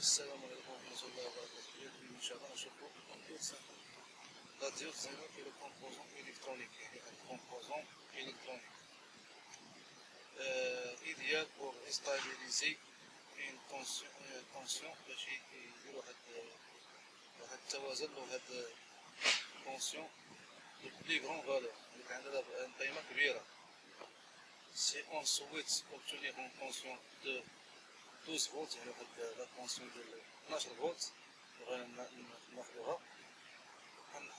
السلام عليكم ورحمة الله وبركاته. اليوم إن شاء الله نشوفو الديود زينر. لا ديود زينر هي لو كومبوزون إلكترونيك، يعني un composant électronique idéal pour stabiliser une tension باش يديرو واحد التوازن وواحد tension de plus grande valeur. يعني كان عندنا قيمة كبيرة. Si on souhaite obtenir une tension de 12 volts, يعني واحد لا tension ديال 12 فولت ناخدوها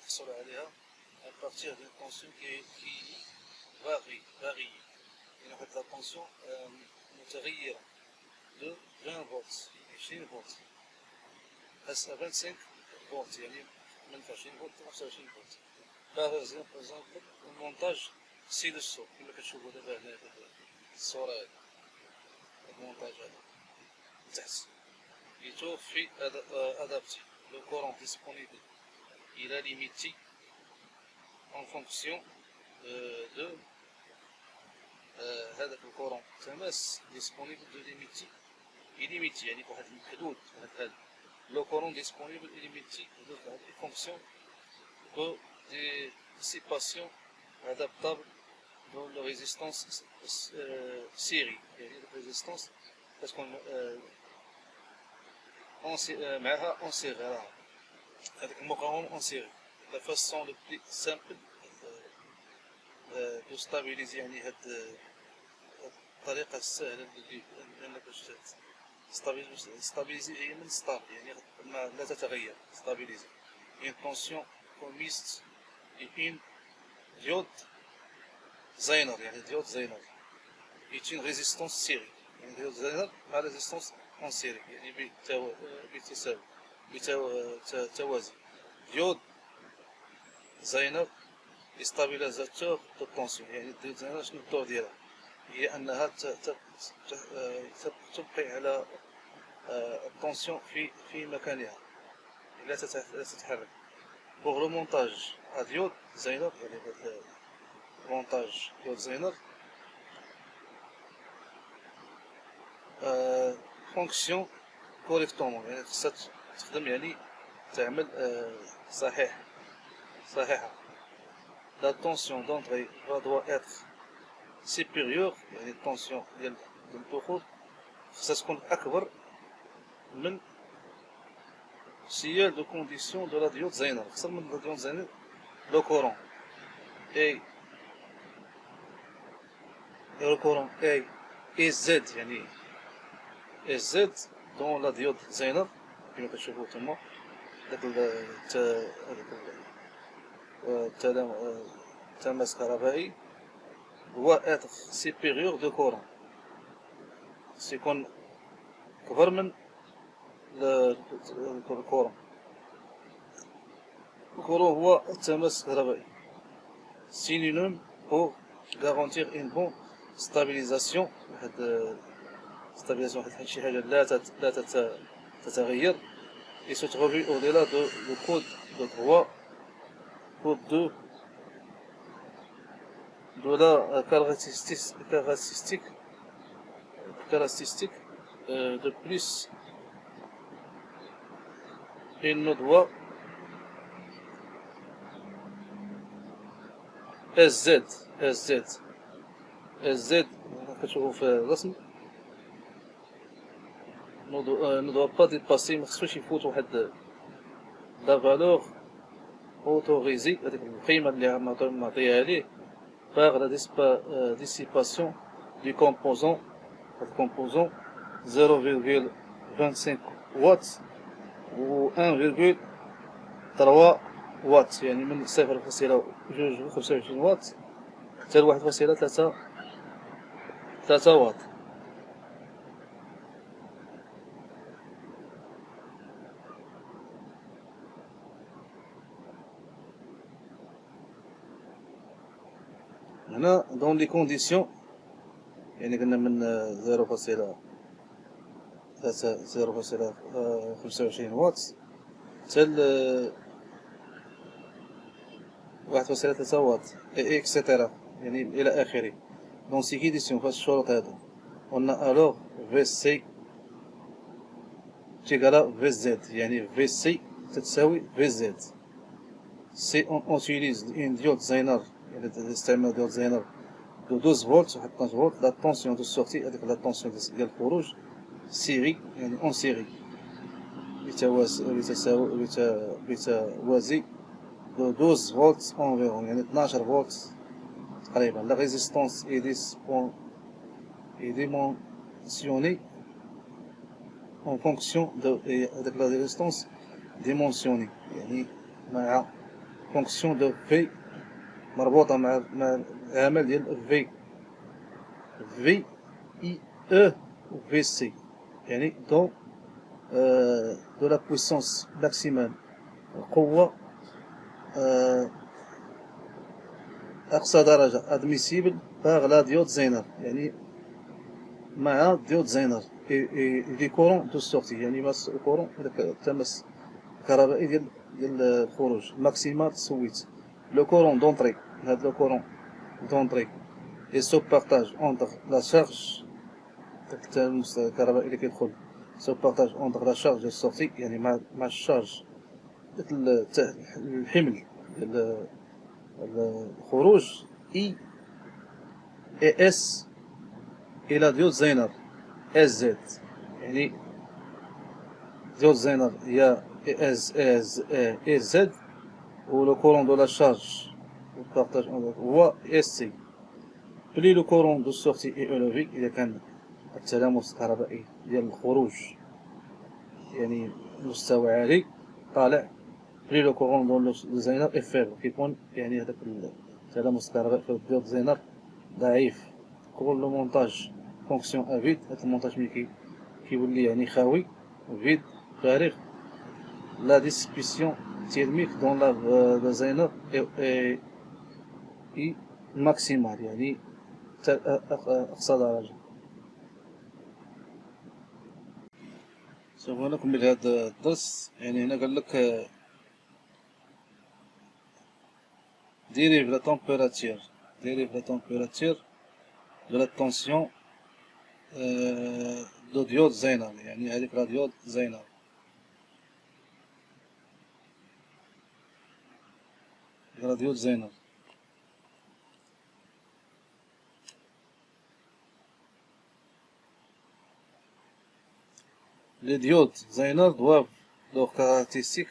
نحصلو عليها à partir d'une tension qui varie يعني واحد لا tension متغيرة de 20 فولت 20 فولت هسه 25 فولت، يعني من 20 فولت ل 25 فولت. باغ اكزومبل المونتاج سي دسو كما كتشوفو دابا هنا في الصورة هادي، المونتاج هذا تحت يتوفي adapté le courant disponible. Il est limité en fonction de هذاك الكورون تماس disponible de limité illimité، يعني بواحد الحدود هذا le courant disponible illimité en fonction de des dissipations adaptables dans la résistance série، يعني résistance parce qu'on معها en série هذاك المقاوم en série. La façon le plus simple de stabiliser يعني هاد الطريقة السهلة لأنك باش stabiliser هي من stable، يعني لا تتغير stabiliser une tension commiste et une diode زينر، يعني diode زينر est une résistance série، يعني diode زينر مع résistance en série، يعني بالتوازي. diode زينر stabilisateur de tension، يعني diode زينر شنو الدور ديالها؟ هي أنها تبقي على التنسيون في مكانها، لا تتحرك. pour le montage à diode زينر، يعني montage diode زينر فونكسيون كوريكتومون، يعني خصها تخدم، يعني تعمل صحيحة. la tension d'entrée doit être supérieure، يعني التنسيون ديال الدخول خصها تكون أكبر من سيال دو كونديسيون دو لا ديود زينر، أكثر من لا ديود زينر. لو كورون اي زد، يعني اي زد دون لا ديود زينر كما كتشوفو تما داك التماس كهربائي هو اتر سيبيريور دو كورون، سيكون كبر من الكورون. الكورون هو التماس الكهربائي synonyme pour garantir une bonne stabilisation، واحد stabilisation واحد شي حاجة لا تتغير. et se trouver au-delà de le code de 3 code 2 de la caractéristique de plus. il ne doit SZ كتشوفو في الرسم ne doit pas dépasser، مخصوش يفوت واحد لا فالور اوتوريزي، هذيك القيمة اللي معطيها ليه par la dissipation du composant 0,25 watts و 1,3 watts، يعني من 0.25 واط حتى ل 1.3 واط. هنا دون لي كونديسيون، يعني قلنا من 0.25 واط حتى ل 1.3 واط اكسيتيرا، يعني الى اخره. دون سي كونديسيون في الشروط هذا قلنا الوغ في سي تيكالا في زد، يعني في سي تتساوي في زد. سي اون اوتيليز ان ديود زينر، يعني الاستعمال ديود زينر دو 12 فولت واحد 12 فولت. لا طونسيون دو سورتي، هذيك لا طونسيون ديال الخروج سيري، يعني اون سيري بتوازي دو 12 فولت انفيرون، يعني 12 فولت تقريبا. لا ريزيستونس اي ديمونسيوني en fonction de هذاك لا ريزيستونس ديمونسيوني، يعني مع فونكسيون دو في، مربوطة مع العمل ديال في اي او في سي، يعني دو لا بويسونس ماكسيمال، القوة أقصى درجة ادميسيبل باغ لا ديود زينر، يعني مع ديود زينر دي كورون دو سورتي، يعني ماس الكورون هذاك التماس الكهربائي ديال الخروج ماكسيمال سويت. لو كورون دونطري، هاد لو كورون دونطري اي سو بارطاج اونتر لا شارج، داك التماس الكهربائي اللي كيدخل سو بارطاج اونتر لا شارج ديال السورتي، يعني مع الشارج داك الحمل ديال الخروج اي اس الى ديود زينر اس زد، يعني ديود زينر هي اس زد، و لو كورون دو لا شارج بارطاج هو اس سي. بلي لو كورون دو سورتي اي اولوفي، اذا كان التلامس الكهربائي ديال الخروج يعني مستوى عالي طالع، بلي لو كورون دو زينر اي فيبل، كيكون يعني هذاك التلامس الكهربائي في ديود زينر ضعيف. كل مونتاج فونكسيون افيد، هذا المونتاج ملي كيولي يعني خاوي فيد فارغ، لا ديسبيسيون تيرميك دون لا زينر اي ماكسيمال، يعني اقصى درجة. سوف نكمل هذا الدرس. يعني هنا قال لك dérive la température de la tension de diode زينر، يعني هذيك لا ديود زينر. لا ديود زينر لي ديود زينر دوافو لوغ كاركتيستيك،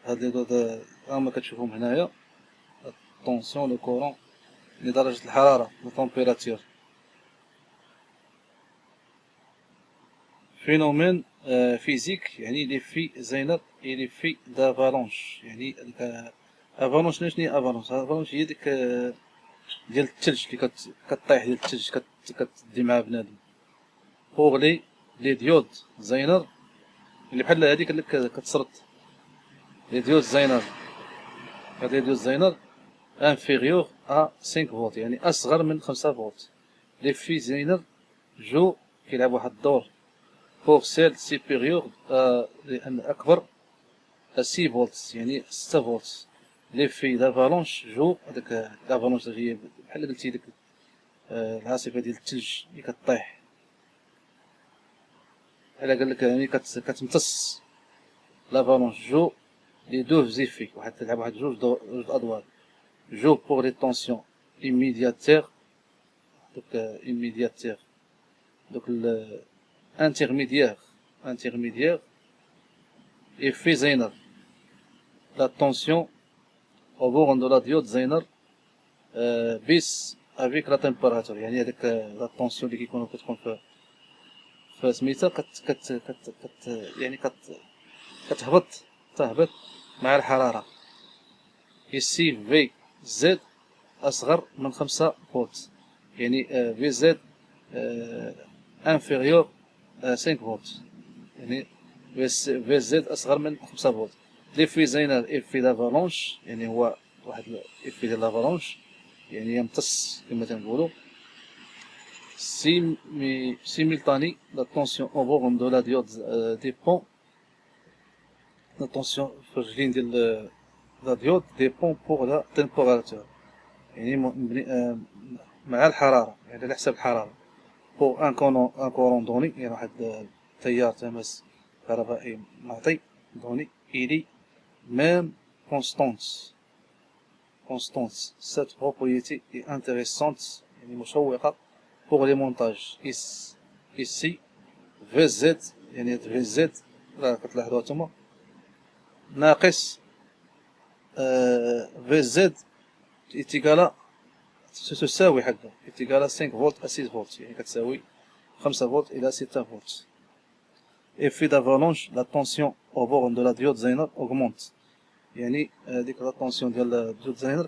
هاد لي ديود راهم كتشوفهم هنايا، الطونسيون لو كورون لدرجة الحرارة لا طومبيراتور. فينومين فيزيك، يعني لي في زينر اي لي في دافالونش، يعني ديك افالونش. شنو هي افالونش؟ افالونش هي ديك ديال الثلج اللي كطيح، ديال الثلج كتدي مع بنادم. بوغ لي ديود زينر اللي بحال هاديك اللي كتسرط، لي ديود زينر، هاد لي ديود زينر انفيريور ا 5 فولت، يعني اصغر من 5 فولت. لي في زينر جو كيلعب واحد الدور بوغ سيل سيبيريور لان اكبر 6 فولت، يعني 6 فولت. لي في دافالونش جو، هذاك لافالونش هي بحال قلتي ديك العاصفه ديال الثلج اللي كطيح. الا قال لك يعني كتمتص لافالونش جو لي دو زيفي، واحد تلعب واحد جوج ادوار. جو بوغ لي طونسيون immédiataire، دوك immédiataire، دوك intermédiaire effet زينر la tension au bord de la diode زينر baisse avec la température، يعني هذيك لا طونسيون اللي كتكون في سميتها يعني تهبط مع الحرارة. ici في زد أصغر من 5 فولت، يعني في زد انفيريور 5 فولت، يعني في زد أصغر من 5 فولت. ليفي زينر إيفي لافالونش، يعني هو واحد إيفي ديال لافالونش، يعني يمتص كما تنقولو. سيميلتاني لا طونسيون أو بورن دو لا ديود ديبون، لا طونسيون في الرجلين ديال لا ديود ديبون بوغ لا تمبيراتور، يعني مع الحرارة، يعني على حساب الحرارة. بوغ ان كورون دوني، يعني واحد تيار تماس كهربائي معطي دوني إلي ميم كونستونس. Cette propriété est intéressante يعني مشوقة pour les montages. Ici VZ يعني VZ راه كتلاحظوها نتوما ناقص VZ إتيكالا تساوي حقا إتيكالا 5 فولت à 6 فولت يعني كتساوي 5 فولت إلى 6 فولت. Effet d'avalanche, la tension au bord de la diode Zener augmente. يعني ديك لا طونسيون ديال الديود زينر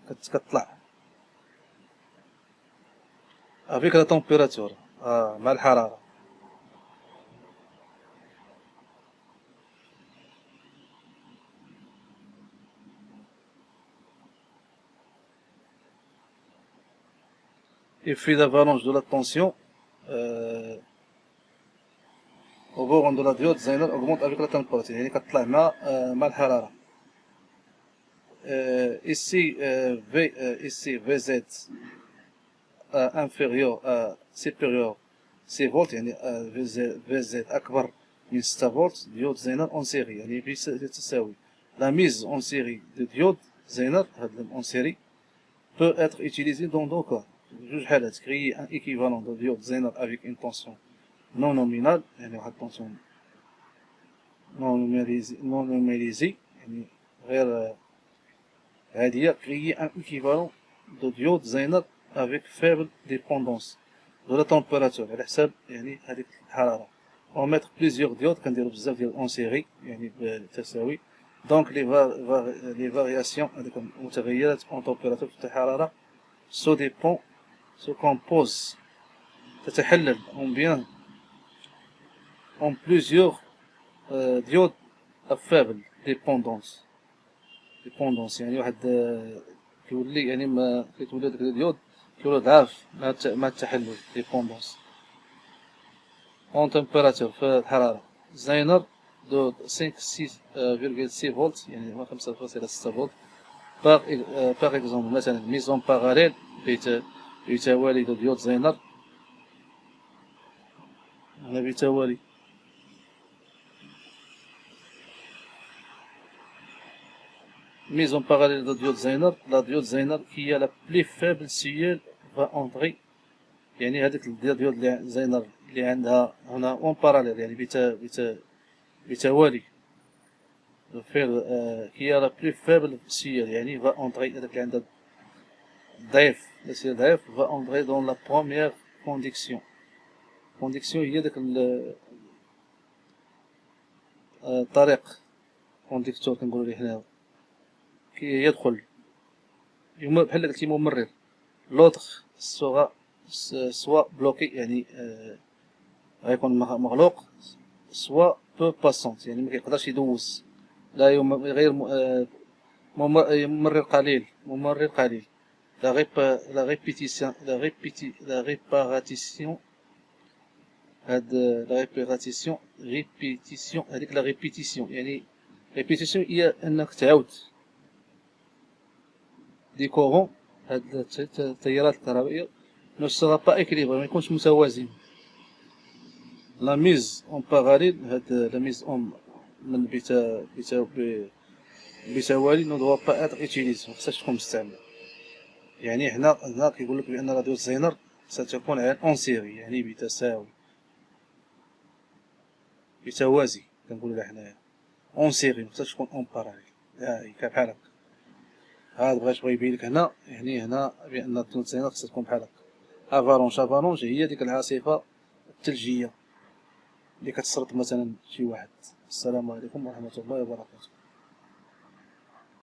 كتطلع افيك لا تمبيراتور مع الحرارة. Effet d'avalanche de la tension au bord de la diode Zener augmente avec la température يعني كتطلع مع الحرارة. Ici VZ inférieur supérieur 6 فولت يعني VZ أكبر من 6 فولت ديود زينر اون سيري يعني تساوي لا ميز اون سيري دو ديود زينر هاد اون سيري peut être utilisé dans deux cas. جوج حالات créer un équivalent de diode زينر avec une tension non nominale يعني واحد tension non numérisée يعني غير هادية créer un équivalent de diode زينر avec faible dépendance de la température على حساب يعني هذيك الحرارة. on mettre plusieurs diodes كنديرو بزاف ديال اون سيري يعني بالتساوي donc les variations هذيك المتغيرات en température في الحرارة se compose تتحلل en plusieurs diodes à faible dépendance يعني واحد كيولي يعني ما كيتولي داك الديود كيولي ضعاف مع التحلل dépendance en température في الحرارة زينر دو 5.6 فولت يعني 5.6 فولت par exemple مثلا ميزون باراليل بتوالي دو ديود زينر هنا بتوالي mise en parallèle de diode Zener, la diode Zener qui est la plus faible si elle va entrer يعني هذيك الديود اللي زينر اللي عندها هنا اون باراليل يعني بتوالي كي لا بلو فابل سيال يعني va entrer هذاك اللي عندها ضعيف السيال ضعيف va entrer dans la première conduction هي داك الطريق كونديكتور كنقولوا ليه هنا كي يدخل بحال قلتي ممرر لوطخ سوا بلوكي يعني غيكون مغلوق سوا بو باسونت يعني ما كيقدرش يدوز لا غير ممرر قليل لا ريباراتيسيون هاد لا ريبيتيسيون هذيك لا ريبيتيسيون يعني ريبيتيسيون هي انك تعاود دي كورون هاد التيارات الكهربائية ne sera pas équilibré ما يكونش متوازن. لا ميز اون باراليل هاد لا ميز اون من بتوالي نو دوا با اتر اوتيليز مخصهاش تكون مستعمل يعني هنا كيقول لك بان راديو زينر ستكون على اون سيري يعني بتوازي كنقولوا لها حنايا اون سيري مخصهاش تكون اون باراليل بحال هكا. هذا بغا يبين لك هنا يعني هنا بان الديود زينر خصها تكون بحال هكا. افالونش هي ديك العاصفة الثلجية اللي كتسرط مثلا شي واحد. السلام عليكم ورحمة الله وبركاته.